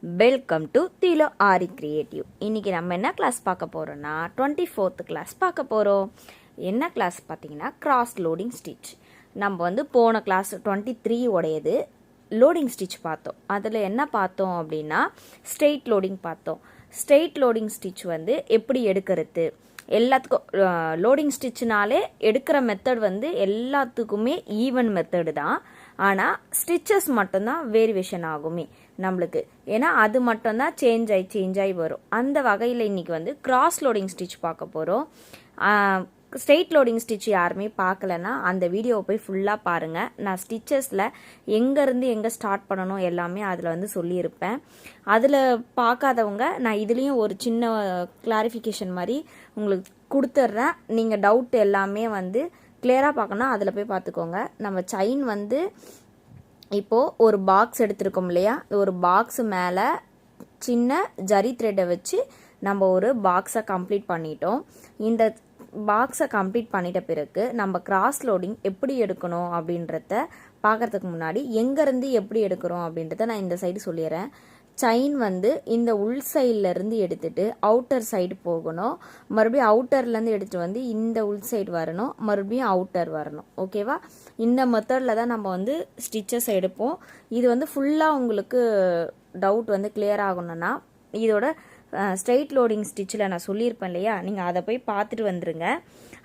Welcome to திலோ aari creative. இன்றைக்கி நம்ம என்ன கிளாஸ் பார்க்க போகிறோன்னா 24th கிளாஸ் பார்க்க போகிறோம். என்ன கிளாஸ் பார்த்தீங்கன்னா கிராஸ் லோடிங் ஸ்டிச். நம்ம போன கிளாஸ் 23 உடையது லோடிங் ஸ்டிச் பார்த்தோம். அதில் என்ன பார்த்தோம் அப்படின்னா ஸ்ட்ரெயிட் லோடிங் பார்த்தோம். ஸ்ட்ரெயிட் லோடிங் ஸ்டிச் எப்படி எடுக்கிறது, எல்லாத்துக்கும் லோடிங் ஸ்டிச்னாலே எடுக்கிற மெத்தட் எல்லாத்துக்குமே ஈவன் மெத்தடு தான். ஆனால் ஸ்டிச்சஸ் மட்டும்தான் வேரியேஷன் ஆகுமே நம்மளுக்கு, ஏன்னா அது மட்டும்தான் சேஞ்ச் ஆகி வரும். அந்த வகையில் இன்றைக்கி கிராஸ் லோடிங் ஸ்டிச் பார்க்க போகிறோம். ஸ்ட்ரெயிட் லோடிங் ஸ்டிச் யாருமே பார்க்கலன்னா அந்த வீடியோவை போய் ஃபுல்லாக பாருங்கள். நான் ஸ்டிச்சஸில் எங்கேருந்து எங்கே ஸ்டார்ட் பண்ணணும் எல்லாமே அதில் சொல்லியிருப்பேன். அதில் பார்க்காதவங்க நான் இதுலேயும் ஒரு சின்ன கிளாரிஃபிகேஷன் மாதிரி உங்களுக்கு கொடுத்துட்றேன். நீங்கள் டவுட் எல்லாமே கிளியராக பார்க்கணும், அதில் போய் பார்த்துக்கோங்க. நம்ம செயின் இப்போது ஒரு பாக்ஸ் எடுத்துருக்கோம் இல்லையா, ஒரு பாக்ஸ் மேலே சின்ன ஜரி த்ரெட்டை வச்சு நம்ம ஒரு பாக்ஸை கம்ப்ளீட் பண்ணிட்டோம். இந்த பாக்ஸை கம்ப்ளீட் பண்ணிட்ட பிறகு நம்ம கிராஸ் லோடிங் எப்படி எடுக்கணும் அப்படின்றத பார்க்கறதுக்கு முன்னாடி எங்கேருந்து எப்படி எடுக்கிறோம் அப்படின்றத நான் இந்த சைடு சொல்லிடுறேன். செயின் இந்த உள் சைட்லேருந்து எடுத்துகிட்டு அவுட்டர் சைடு போகணும். மறுபடியும் அவுட்டர்லேருந்து எடுத்துகிட்டு இந்த உள் சைடு வரணும், மறுபடியும் அவுட்டர் வரணும். ஓகேவா? இந்த மெத்தடில் தான் நம்ம ஸ்டிச்சஸ் எடுப்போம். இது ஃபுல்லாக உங்களுக்கு டவுட் கிளியர் ஆகணும்னா இதோட ஸ்ட்ரெயிட் லோடிங் ஸ்டிச்சில் நான் சொல்லியிருப்பேன் இல்லையா, நீங்கள் அதை போய் பார்த்துட்டு வந்துடுங்க.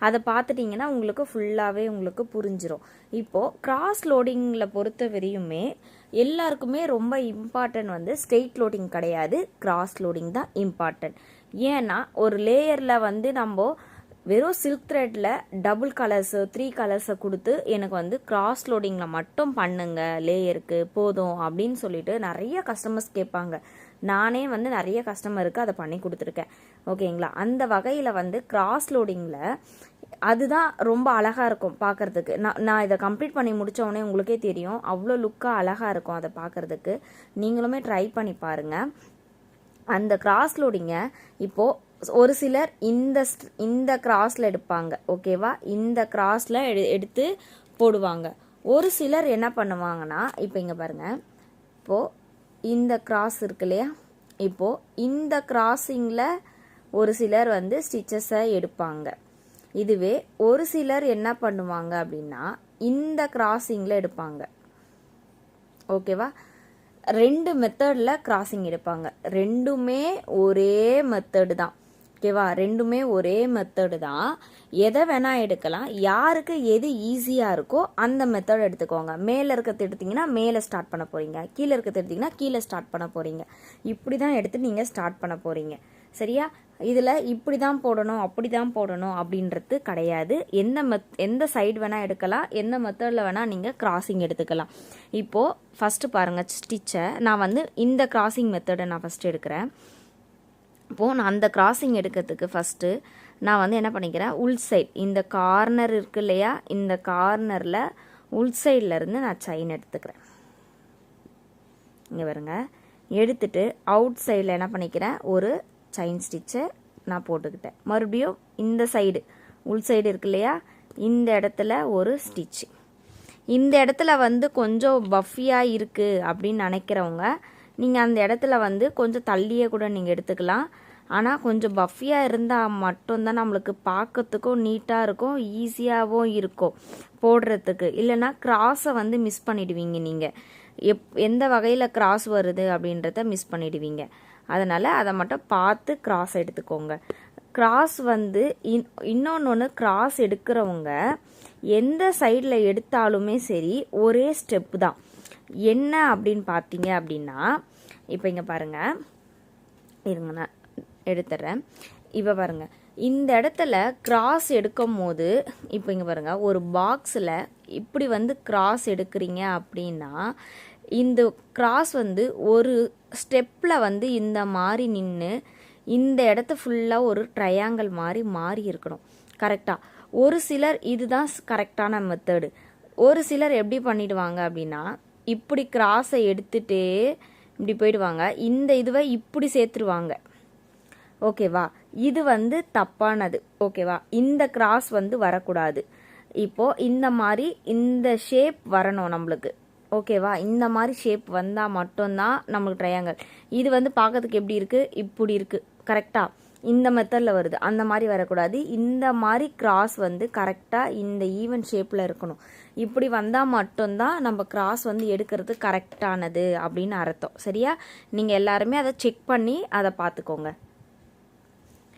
அதை பார்த்துட்டிங்கன்னா உங்களுக்கு ஃபுல்லாகவே உங்களுக்கு புரிஞ்சிடும். இப்போது கிராஸ் லோடிங்கில் பொறுத்த வரையுமே எல்லாருக்குமே ரொம்ப இம்பார்ட்டன்ட் ஸ்ட்ரெயிட் லோடிங் கிடையாது, கிராஸ் லோடிங் தான் இம்பார்ட்டன்ட். ஏன்னா ஒரு லேயரில் நம்ம வெறும் சில்க் த்ரெட்டில் டபுள் கலர்ஸு 3 கலர்ஸை கொடுத்து எனக்கு கிராஸ் லோடிங்கில் மட்டும் பண்ணுங்க லேயருக்கு போதும் அப்படின்னு சொல்லிட்டு நிறைய கஸ்டமர்ஸ் கேட்பாங்க. நானே நிறைய கஸ்டமருக்கு அதை பண்ணி கொடுத்துருக்கேன். ஓகேங்களா? அந்த வகையில் கிராஸ் லோடிங்கில் அதுதான் ரொம்ப அழகாக இருக்கும் பார்க்குறதுக்கு. நான் இதை கம்ப்ளீட் பண்ணி முடித்தோடனே உங்களுக்கே தெரியும் அவ்வளோ லுக்காக அழகாக இருக்கும் அதை பார்க்குறதுக்கு. நீங்களுமே ட்ரை பண்ணி பாருங்கள். அந்த கிராஸ் லோடிங்கை இப்போது ஒரு சிலர் இந்த கிராஸில் எடுப்பாங்க. ஓகேவா? இந்த கிராஸில் எடுத்து போடுவாங்க. ஒரு சிலர் என்ன பண்ணுவாங்கன்னா, இப்போ இங்கே பாருங்கள், இப்போது இந்த கிராஸ் இருக்கு இல்லையா, இப்போது இந்த கிராஸிங்கில் ஒரு சிலர் ஸ்டிச்சஸை எடுப்பாங்க. இதுவே ஒரு சிலர் என்ன பண்ணுவாங்க அப்படின்னா இந்த கிராஸிங்கில் எடுப்பாங்க. ஓகேவா? 2 மெத்தடில் கிராஸிங் எடுப்பாங்க. ரெண்டுமே ஒரே மெத்தடு தான். ஓகேவா? ரெண்டுமே ஒரே மெத்தடு தான். எதை வேணால் எடுக்கலாம். யாருக்கு எது ஈஸியாக இருக்கோ அந்த மெத்தட் எடுத்துக்கோங்க. மேலே இருக்கிறது எடுத்திங்கன்னா மேலே ஸ்டார்ட் பண்ண போகிறீங்க, கீழே இருக்கிறது எடுத்திங்கன்னா கீழே ஸ்டார்ட் பண்ண போகிறீங்க. இப்படி தான் எடுத்து நீங்கள் ஸ்டார்ட் பண்ண போகிறீங்க. சரியா? இதில் இப்படி தான் போடணும் அப்படி தான் போடணும் அப்படின்றது கிடையாது. எந்த சைடு வேணால் எடுக்கலாம், எந்த மெத்தடில் வேணால் நீங்கள் கிராஸிங் எடுத்துக்கலாம். இப்போது ஃபஸ்ட்டு பாருங்கள் ஸ்டிச்சை. நான் இந்த கிராஸிங் மெத்தடை நான் ஃபஸ்ட்டு எடுக்கிறேன். இப்போது நான் அந்த கிராஸிங் எடுக்கிறதுக்கு ஃபஸ்ட்டு நான் என்ன பண்ணிக்கிறேன், உள் சைட் இந்த கார்னர் இருக்கு இல்லையா, இந்த கார்னரில் உள் சைட்லேருந்து நான் செயின் எடுத்துக்கிறேன். இங்கே வருங்க, எடுத்துட்டு அவுட் சைடில் என்ன பண்ணிக்கிறேன், ஒரு செயின் ஸ்டிச்சை நான் போட்டுக்கிட்டேன். மறுபடியும் இந்த சைடு உள் சைடு இருக்கு இல்லையா, இந்த இடத்துல ஒரு ஸ்டிச்சு. இந்த இடத்துல கொஞ்சம் பஃபியாக இருக்குது அப்படின்னு நினைக்கிறவங்க நீங்கள் அந்த இடத்துல கொஞ்சம் தள்ளியே கூட நீங்கள் எடுத்துக்கலாம். ஆனால் கொஞ்சம் பஃபியாக இருந்தால் மட்டும்தான் நம்மளுக்கு பார்க்கறதுக்கும் நீட்டாக இருக்கும், ஈஸியாகவும் இருக்கும் போடுறதுக்கு. இல்லைன்னா கிராஸை மிஸ் பண்ணிடுவீங்க. நீங்கள் எந்த வகையில் கிராஸ் வருது அப்படின்றத மிஸ் பண்ணிடுவீங்க. அதனால் அதை மட்டும் பார்த்து கிராஸ் எடுத்துக்கோங்க. கிராஸ் இன்னொன்று கிராஸ் எடுக்கிறவங்க எந்த சைடில் எடுத்தாலுமே சரி ஒரே ஸ்டெப்பு தான். என்ன அப்படின்னு பார்த்தீங்க அப்படின்னா, இப்போ இங்கே பாருங்கள், இருங்க நான் எடுத்துடுறேன். இப்போ பாருங்கள், இந்த இடத்துல கிராஸ் எடுக்கும் போது இப்போ இங்கே பாருங்கள், ஒரு பாக்ஸில் இப்படி கிராஸ் எடுக்கிறீங்க அப்படின்னா இந்த கிராஸ் ஒரு ஸ்டெப்பில் இந்த மாதிரி நின்று இந்த இடத்த ஃபுல்லாக ஒரு ட்ரையாங்கிள் மாறி இருக்கணும். கரெக்டாக? ஒரு சிலர் இதுதான் கரெக்டான மெத்தடு. ஒரு சிலர் எப்படி பண்ணிடுவாங்க அப்படின்னா இப்படி கிராஸை எடுத்துகிட்டே இப்படி போயிடுவாங்க, இந்த இதுவை இப்படி சேர்த்துருவாங்க. ஓகேவா? இது தப்பானது. ஓகேவா? இந்த கிராஸ் வரக்கூடாது. இப்போது இந்த மாதிரி இந்த ஷேப் வரணும் நம்மளுக்கு. ஓகேவா? இந்த மாதிரி ஷேப் வந்தால் மட்டும்தான் நம்மளுக்கு ட்ரையாங்கிள். இது வந்து பார்க்கறதுக்கு எப்படி இருக்குது, இப்படி இருக்குது கரெக்டாக, இந்த மெத்தடில் வருது. அந்த மாதிரி வரக்கூடாது. இந்த மாதிரி கிராஸ் வந்து கரெக்டாக இந்த ஈவன் ஷேப்பில் இருக்கணும். இப்படி வந்தால் மட்டும்தான் நம்ம கிராஸ் வந்து எடுக்கிறது கரெக்டானது அப்படின்னு அர்த்தம். சரியா? நீங்கள் எல்லாருமே அதை செக் பண்ணி அதை பார்த்துக்கோங்க.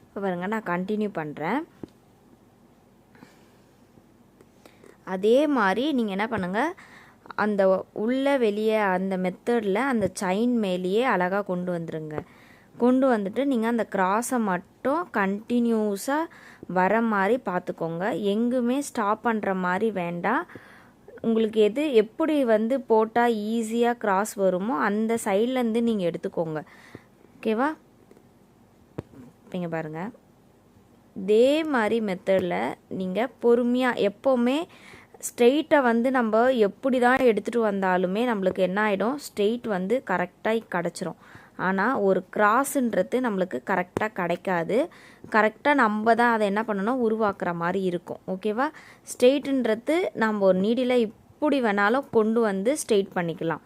இப்போ பாருங்க, நான் கண்டினியூ பண்ணுறேன். அதே மாதிரி நீங்கள் என்ன பண்ணுங்கள், அந்த உள்ள வெளியே அந்த மெத்தடில் அந்த செயின் மேலேயே அழகாக கொண்டு வந்துடுங்க. கொண்டு வந்துட்டு நீங்கள் அந்த கிராஸை மட்டும் கண்டினியூஸாக வர மாதிரி பார்த்துக்கோங்க. எங்குமே ஸ்டாப் பண்ணுற மாதிரி வேண்டாம். உங்களுக்கு எப்படி வந்து போட்டால் ஈஸியாக கிராஸ் வருமோ அந்த சைட்லேருந்து நீங்கள் எடுத்துக்கோங்க. ஓகேவா? இங்கே பாருங்கள், இதே மாதிரி மெத்தடில் நீங்கள் பொறுமையாக எப்போவுமே ஸ்ட்ரெயிட்டை வந்து நம்ம எப்படி தான் எடுத்துகிட்டு வந்தாலுமே நம்மளுக்கு என்ன ஆகிடும், ஸ்ட்ரெயிட் வந்து கரெக்டாக கிடச்சிரும். ஆனால் ஒரு கிராஸுன்றது நம்மளுக்கு கரெக்டாக கிடைக்காது. கரெக்டாக நம்ம தான் அதை என்ன பண்ணணும், உருவாக்குற மாதிரி இருக்கும். ஓகேவா? ஸ்ட்ரெயிட்டுன்றது நம்ம ஒரு நீடில் இப்படி வேணாலும் கொண்டு வந்து ஸ்ட்ரெயிட் பண்ணிக்கலாம்.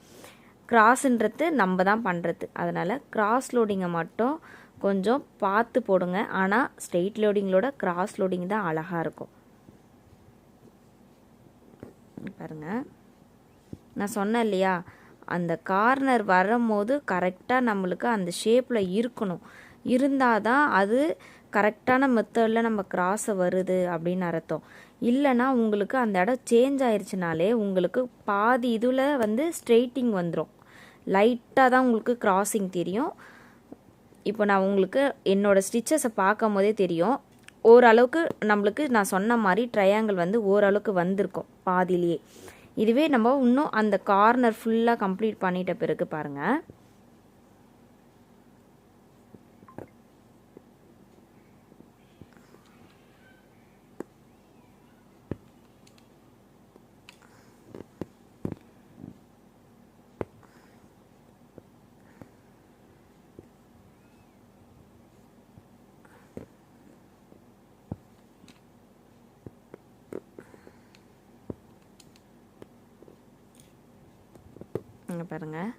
கிராஸுன்றது நம்ம தான் பண்ணுறது. அதனால் கிராஸ் லோடிங்கை மட்டும் கொஞ்சம் பார்த்து போடுங்க. ஆனால் ஸ்ட்ரெயிட் லோடிங்களோட கிராஸ் லோடிங் தான் அழகாக இருக்கும். பாருங்கள், நான் சொன்னேன் இல்லையா, அந்த கார்னர் வரும்போது கரெக்டாக நம்மளுக்கு அந்த ஷேப்பில் இருக்கணும். இருந்தால் தான் அது கரெக்டான மெத்தடில் நம்ம கிராஸை வருது அப்படின்னு அர்த்தம். இல்லைனா உங்களுக்கு அந்த இடம் சேஞ்ச் ஆயிடுச்சுனாலே உங்களுக்கு பாதி இதில் வந்து ஸ்ட்ரெயிட்டிங் வந்துடும். லைட்டாக தான் உங்களுக்கு கிராஸிங் தெரியும். இப்போ நான் உங்களுக்கு என்னோடய ஸ்டிச்சஸை பார்க்கும் போதே தெரியும், ஓரளவுக்கு நம்மளுக்கு நான் சொன்ன மாதிரி ட்ரையாங்கிள் வந்து ஓரளவுக்கு வந்திருக்கும் பாதிலேயே. இதுவே நம்ம இன்னும் அந்த கார்னர் ஃபுல்லாக கம்ப்ளீட் பண்ணிட்ட பிறகு பாருங்கள், இங்கே பாருங்கள்,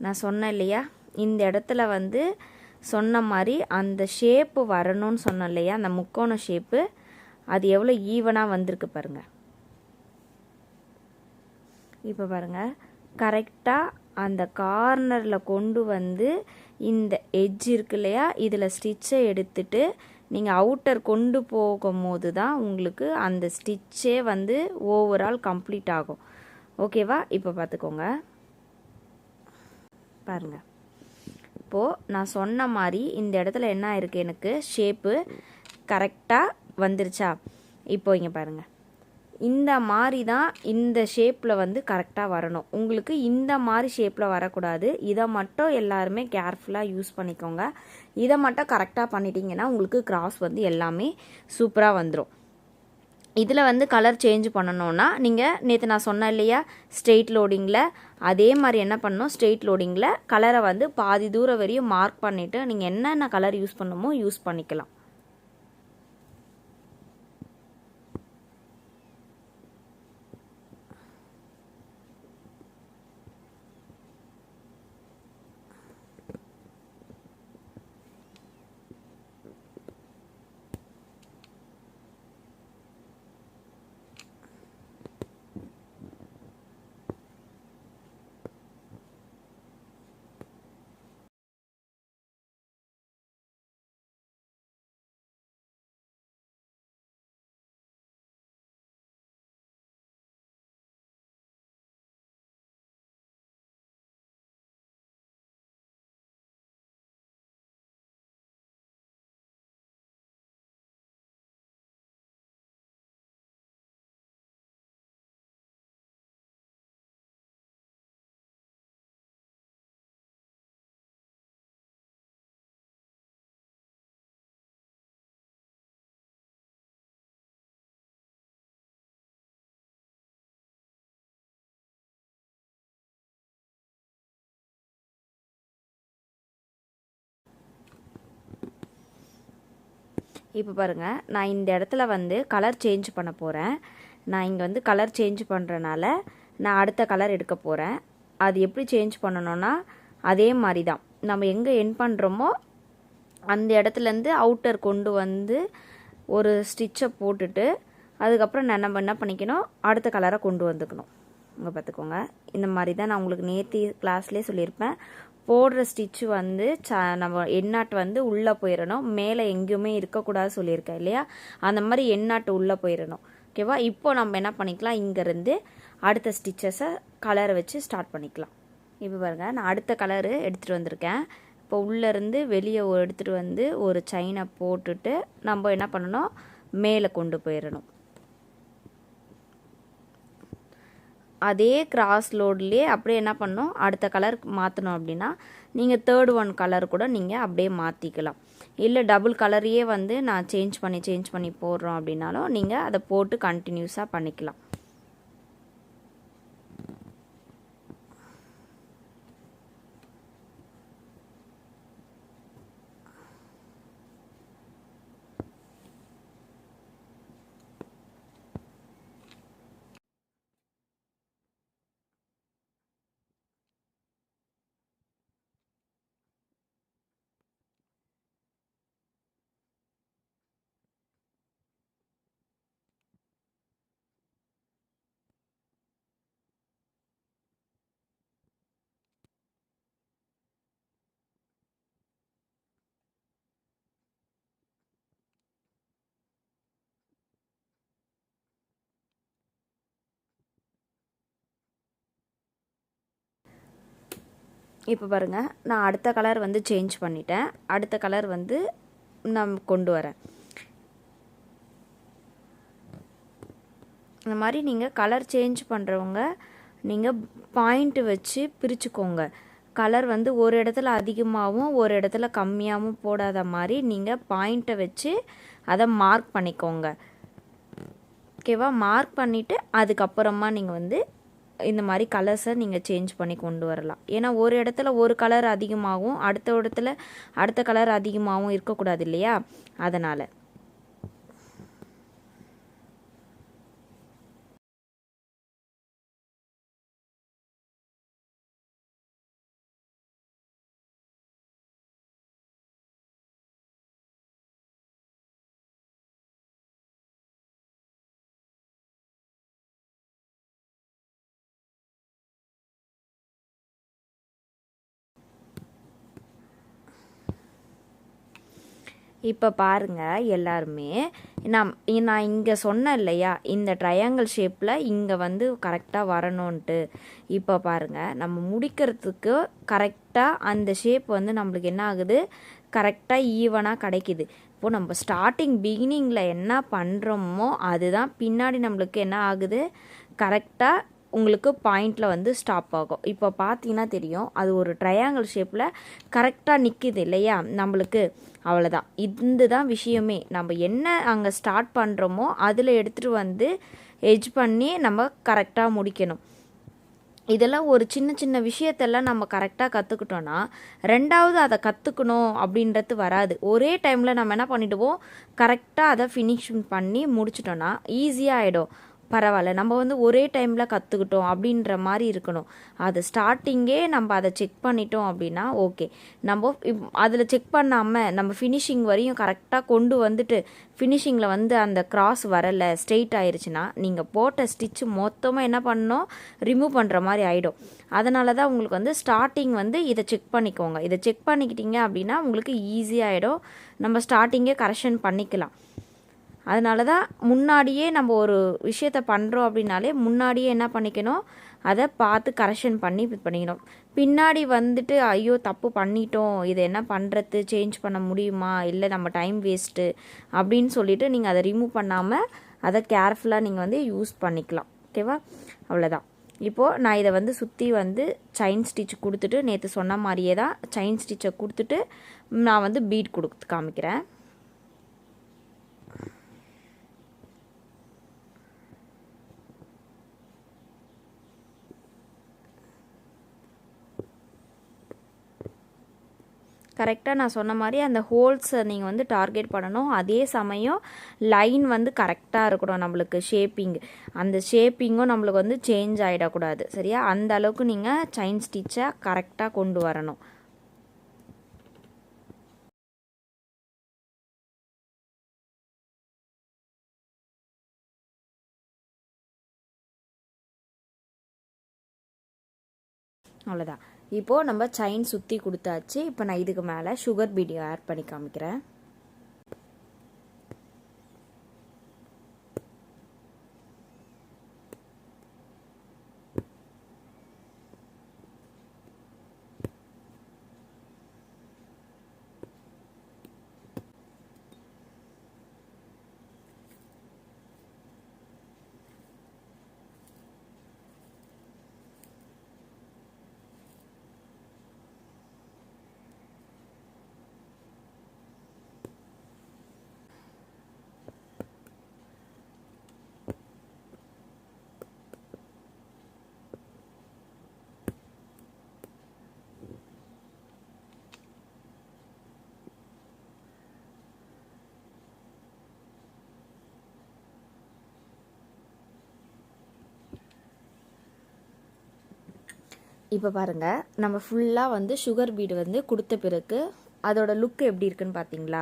நான் சொன்னேன் இல்லையா, இந்த இடத்துல வந்து சொன்ன மாதிரி அந்த ஷேப்பு வரணும்னு சொன்னேன் இல்லையா, அந்த முக்கோண ஷேப்பு அது எவ்வளோ ஈவனாக வந்திருக்கு பாருங்கள். இப்போ பாருங்கள், கரெக்டாக அந்த கார்னரில் கொண்டு வந்து இந்த எட்ஜ் இருக்கு இல்லையா, இதில் ஸ்டிச்சை எடுத்துட்டு நீங்கள் அவுட்டர் கொண்டு போகும்போது தான் உங்களுக்கு அந்த ஸ்டிச்சே வந்து ஓவரால் கம்ப்ளீட் ஆகும். ஓகேவா? இப்போ பார்த்துக்கோங்க பாருங்கள். இப்போது நான் சொன்ன மாதிரி இந்த இடத்துல என்ன இருக்குது, எனக்கு ஷேப்பு கரெக்டாக வந்துருச்சா? இப்போ இங்கே பாருங்கள், இந்த மாதிரி தான் இந்த ஷேப்பில் வந்து கரெக்டாக வரணும். உங்களுக்கு இந்த மாதிரி ஷேப்பில் வரக்கூடாது. இதை மட்டும் எல்லாருமே கேர்ஃபுல்லாக யூஸ் பண்ணிக்கோங்க. இதை மட்டும் கரெக்டாக பண்ணிட்டீங்கன்னா உங்களுக்கு கிராஸ் வந்து எல்லாமே சூப்பராக வந்துடும். இதில் வந்து கலர் சேஞ்ச் பண்ணணுன்னா நீங்கள் நேற்று நான் சொன்னேன் இல்லையா, ஸ்ட்ரெயிட் லோடிங்கில் அதே மாதிரி என்ன பண்ணணும், ஸ்ட்ரெயிட் லோடிங்கில் கலரை வந்து பாதி தூரம் வரையும் மார்க் பண்ணிவிட்டு நீங்கள் என்னென்ன கலர் யூஸ் பண்ணணுமோ யூஸ் பண்ணிக்கலாம். இப்போ பாருங்கள், நான் இந்த இடத்துல வந்து கலர் சேஞ்ச் பண்ண போகிறேன். நான் இங்கே வந்து கலர் சேஞ்ச் பண்ணுறனால நான் அடுத்த கலர் எடுக்க போகிறேன். அது எப்படி சேஞ்ச் பண்ணணும்னா அதே மாதிரி தான், நம்ம எங்கே என் பண்ணுறோமோ அந்த இடத்துலேருந்து அவுட்டர் கொண்டு வந்து ஒரு ஸ்டிச்சை போட்டுட்டு அதுக்கப்புறம் நம்ம என்ன பண்ணிக்கணும், அடுத்த கலரை கொண்டு வந்துக்கணும். இங்கே பார்த்துக்கோங்க, இந்த மாதிரி தான் நான் உங்களுக்கு நேற்று கிளாஸ்லேயே சொல்லியிருப்பேன். போடுற ஸ்டிச்சு வந்து நம்ம எண்ணாட்டு வந்து உள்ளே போயிடணும், மேலே எங்கேயுமே இருக்கக்கூடாது சொல்லியிருக்கேன் இல்லையா, அந்த மாதிரி எண்ணாட்டு உள்ளே போயிடணும். ஓகேவா? இப்போ நம்ம என்ன பண்ணிக்கலாம், இங்கேருந்து அடுத்த ஸ்டிச்சஸை கலரை வச்சு ஸ்டார்ட் பண்ணிக்கலாம். இப்போ பாருங்கள், நான் அடுத்த கலரு எடுத்துகிட்டு வந்திருக்கேன். இப்போ உள்ளேருந்து வெளியே எடுத்துகிட்டு வந்து ஒரு செயினை போட்டுட்டு நம்ம என்ன பண்ணணும், மேலே கொண்டு போயிடணும். அதே கிராஸ் லோட்லேயே அப்படியே என்ன பண்ணணும், அடுத்த கலர் மாற்றணும் அப்படின்னா நீங்கள் தேர்ட் ஒன் கலர் கூட நீங்கள் அப்படியே மாற்றிக்கலாம். இல்லை டபுள் கலரையே வந்து நான் சேஞ்ச் பண்ணி போடுறோம் அப்படின்னாலும் நீங்கள் அதை போட்டு கண்டினியூஸாக பண்ணிக்கலாம். இப்போ பாருங்கள், நான் அடுத்த கலர் வந்து சேஞ்ச் பண்ணிட்டேன். அடுத்த கலர் வந்து நான் கொண்டு வரேன். இந்த மாதிரி நீங்கள் கலர் சேஞ்ச் பண்ணுறவங்க நீங்கள் பாயிண்ட்டு வச்சு பிரிச்சுக்கோங்க. கலர் வந்து ஒரு இடத்துல அதிகமாகவும் ஒரு இடத்துல கம்மியாகவும் போடாத மாதிரி நீங்கள் பாயிண்ட்டை வச்சு அதை மார்க் பண்ணிக்கோங்க. ஓகேவா? மார்க் பண்ணிவிட்டு அதுக்கப்புறமா நீங்கள் வந்து இந்த மாதிரி கலர்ஸை நீங்கள் சேஞ்ச் பண்ணி கொண்டு வரலாம். ஏன்னா ஒரு இடத்துல ஒரு கலர் அதிகமாகவும் அடுத்த இடத்துல அடுத்த கலர் அதிகமாகவும் இருக்கக்கூடாது இல்லையா, அதனால். இப்போ பாருங்கள் எல்லாருமே, நான் இங்கே சொன்னேன் இல்லையா, இந்த ட்ரையாங்கிள் ஷேப்பில் இங்கே வந்து கரெக்டாக வரணுன்ட்டு. இப்போ பாருங்கள், நம்ம முடிக்கிறதுக்கு கரெக்டாக அந்த ஷேப் வந்து நம்மளுக்கு என்ன ஆகுது, கரெக்டாக ஈவனாக கிடைக்கிது. இப்போது நம்ம ஸ்டார்டிங் பிகினிங்கில் என்ன பண்ணுறோமோ அதுதான் பின்னாடி நம்மளுக்கு என்ன ஆகுது, கரெக்டாக உங்களுக்கு பாயிண்டில் வந்து ஸ்டாப் ஆகும். இப்போ பார்த்தீங்கன்னா தெரியும், அது ஒரு ட்ரையாங்கிள் ஷேப்பில் கரெக்டாக நிற்கிது இல்லையா நம்மளுக்கு. அவ்வளோதான், இந்த தான் விஷயமே. நம்ம என்ன அங்கே ஸ்டார்ட் பண்ணுறோமோ அதில் எடுத்துகிட்டு வந்து எட்ஜ் பண்ணி நம்ம கரெக்டாக முடிக்கணும். இதெல்லாம் ஒரு சின்ன சின்ன விஷயத்தெல்லாம் நம்ம கரெக்டாக கற்றுக்கிட்டோன்னா ரெண்டாவது அதை கற்றுக்கணும் அப்படின்றது வராது. ஒரே டைமில் நம்ம என்ன பண்ணிவிடுவோம், கரெக்டாக அதை ஃபினிஷிங் பண்ணி முடிச்சிட்டோன்னா ஈஸியாக ஆகிடும். பரவாயில்ல, நம்ம வந்து ஒரே டைமில் கற்றுக்கிட்டோம் அப்படின்ற மாதிரி இருக்கணும். அது ஸ்டார்டிங்கே நம்ம அதை செக் பண்ணிட்டோம் அப்படின்னா ஓகே. நம்ம அதில் செக் பண்ணாமல் நம்ம ஃபினிஷிங் வரையும் கரெக்டாக கொண்டு வந்துட்டு ஃபினிஷிங்கில் வந்து அந்த கிராஸ் வரலை, ஸ்ட்ரெயிட் ஆயிடுச்சுன்னா நீங்கள் போட்ட ஸ்டிச்சு மொத்தமாக என்ன பண்ணணும், ரிமூவ் பண்ணுற மாதிரி ஆகிடும். அதனால தான் உங்களுக்கு வந்து ஸ்டார்டிங் வந்து இதை செக் பண்ணிக்கோங்க. இதை செக் பண்ணிக்கிட்டீங்க அப்படின்னா உங்களுக்கு ஈஸியாகிடும். நம்ம ஸ்டார்டிங்கே கரெக்ஷன் பண்ணிக்கலாம். அதனால தான் முன்னாடியே நம்ம ஒரு விஷயத்தை பண்ணுறோம் அப்படின்னாலே முன்னாடியே என்ன பண்ணிக்கணும், அதை பார்த்து கரெக்ஷன் பண்ணி இது பண்ணிக்கணும். பின்னாடி வந்துட்டு ஐயோ தப்பு பண்ணிட்டோம், இதை என்ன பண்ணுறது, சேஞ்ச் பண்ண முடியுமா, இல்லை நம்ம டைம் வேஸ்ட்டு அப்படின்னு சொல்லிவிட்டு நீங்கள் அதை ரிமூவ் பண்ணாமல் அதை கேர்ஃபுல்லாக நீங்கள் வந்து யூஸ் பண்ணிக்கலாம். ஓகேவா? அவ்வளோதான். இப்போது நான் இதை வந்து சுற்றி வந்து செயின் ஸ்டிச் கொடுத்துட்டு, நேற்று சொன்ன மாதிரியே தான் செயின் ஸ்டிச்சை கொடுத்துட்டு நான் வந்து பீட் கொடுத்து காமிக்கிறேன். கரெக்டாக நான் சொன்ன மாதிரி அந்த ஹோல்ஸை நீங்கள் வந்து டார்கெட் பண்ணணும். அதே சமயம் லைன் வந்து கரெக்டாக இருக்கணும் நம்மளுக்கு ஷேப்பிங். அந்த ஷேப்பிங்கும் நம்மளுக்கு வந்து சேஞ்ச் ஆகிடக்கூடாது. சரியா? அந்த அளவுக்கு நீங்கள் செயின் ஸ்டிச்சை கரெக்டாக கொண்டு வரணும். அவ்வளோதான். இப்போது நம்ம செயின் சுற்றி கொடுத்தாச்சு. இப்போ நான் இதுக்கு மேலே சுகர் பீட் ஆட் பண்ணி காமிக்கிறேன். இப்போ பாருங்கள், நம்ம ஃபுல்லாக வந்து சுகர் பீடு வந்து கொடுத்த பிறகு அதோட லுக் எப்படி இருக்குன்னு பார்த்தீங்களா?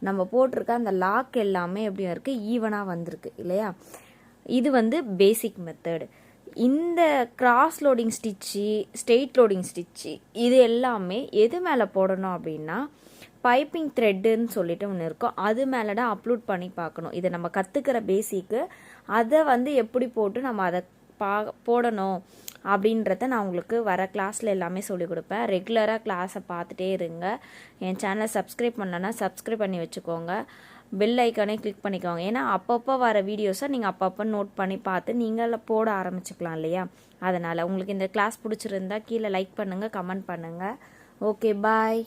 நம்ம போட்டிருக்க அந்த லாக் எல்லாமே எப்படி இருக்குது, ஈவனாக வந்திருக்கு இல்லையா? இது வந்து பேசிக் மெத்தடு. இந்த cross loading stitch, straight loading stitch, இது எல்லாமே எது மேலே போடணும் அப்படின்னா பைப்பிங் த்ரெட்டுன்னு சொல்லிட்டு ஒன்று இருக்கும், அது மேலே தான் அப்லோட் பண்ணி பார்க்கணும். இதை நம்ம கற்றுக்கிற பேசிக்கு, அதை வந்து எப்படி போட்டு நம்ம அதை போடணும் அப்படின்றத நான் உங்களுக்கு வர கிளாஸில் எல்லாமே சொல்லிக் கொடுப்பேன். ரெகுலராக கிளாஸை பார்த்துட்டே இருங்க. என் சேனலை சப்ஸ்கிரைப் பண்ணலன்னா சப்ஸ்கிரைப் பண்ணி வச்சுக்கோங்க. பெல் ஐக்கானே கிளிக் பண்ணிக்கோங்க. ஏன்னா அப்பப்போ வர வீடியோஸை நீங்கள் அப்பப்போ நோட் பண்ணி பார்த்து நீங்கள் போட ஆரம்பிச்சுக்கலாம் இல்லையா? அதனால் உங்களுக்கு இந்த கிளாஸ் பிடிச்சிருந்தா கீழே லைக் பண்ணுங்கள், கமெண்ட் பண்ணுங்கள். ஓகே, பாய்.